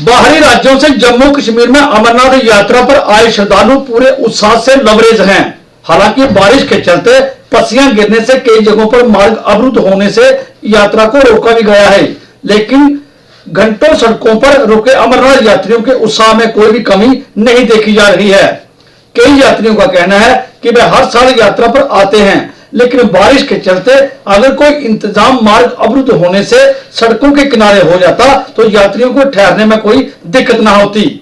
बाहरी राज्यों से जम्मू कश्मीर में अमरनाथ यात्रा पर आए श्रद्धालु पूरे उत्साह से लबरेज हैं। हालांकि बारिश के चलते पस्सियां गिरने से कई जगहों पर मार्ग अवरुद्ध होने से यात्रा को रोका भी गया है, लेकिन घंटों सड़कों पर रुके अमरनाथ यात्रियों के उत्साह में कोई भी कमी नहीं देखी जा रही है। कई यात्रियों का कहना है कि वे हर साल यात्रा पर आते हैं, लेकिन बारिश के चलते अगर कोई इंतजाम मार्ग अवरुद्ध होने से सड़कों के किनारे हो जाता तो यात्रियों को ठहरने में कोई दिक्कत ना होती।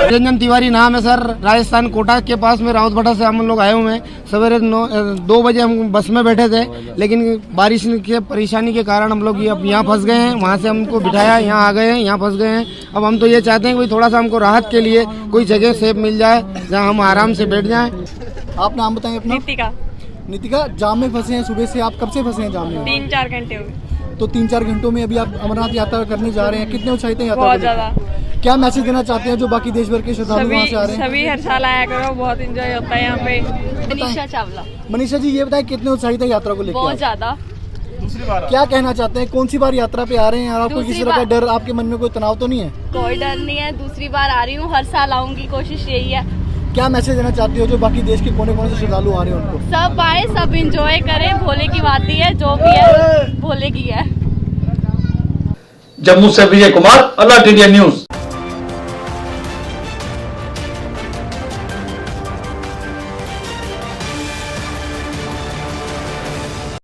रंजन तिवारी नाम है सर। राजस्थान कोटा के पास में रावतभट्टा से हम लोग आए हुए हैं। सवेरे 2 बजे हम बस में बैठे थे, लेकिन बारिश के परेशानी के कारण हम लोग अब यहाँ फंस गए हैं। वहाँ से हमको बिठाया, यहाँ आ गए हैं, यहाँ फंस गए हैं। अब हम तो ये चाहते हैं कि थोड़ा सा हमको राहत के लिए कोई जगह सेफ मिल जाए जहाँ हम आराम से बैठ जाएं। आप नाम बताएं अपना। नीतिका, जाम में फंसे हैं सुबह से। आप कब से फंसे हैं जाम में? 3-4 घंटे हो गए। तो 3-4 घंटों में अभी आप अमरनाथ यात्रा करने जा रहे हैं, कितने उत्साहित हैं यात्रा बहुत को लेकर? ज्यादा। क्या मैसेज देना चाहते हैं जो बाकी देश भर के श्रद्धालु वहाँ से आ रहे हैं? सभी हर साल आया करो, बहुत एंजॉय होता है यहाँ पे। मनीषा चावला। मनीषा जी, ये बताएं कितने उत्साहित है यात्रा को बहुत लेकर? ज्यादा। क्या कहना चाहते हैं? कौन सी बार यात्रा पे आ रहे हैं और आपको किसी तरह का डर, आपके मन में कोई तनाव तो नहीं है? कोई डर नहीं है, दूसरी बार आ रही हूँ, हर साल आऊंगी, कोशिश यही है। क्या मैसेज देना चाहते हो जो बाकी देश के कोने कोने से श्रद्धालु आ रहे हैं उनको? सब आए, सब एंजॉय करें, भोले की बात ही है, जो भी है भोले की है। जम्मू से Vijay Kumar, alert India news.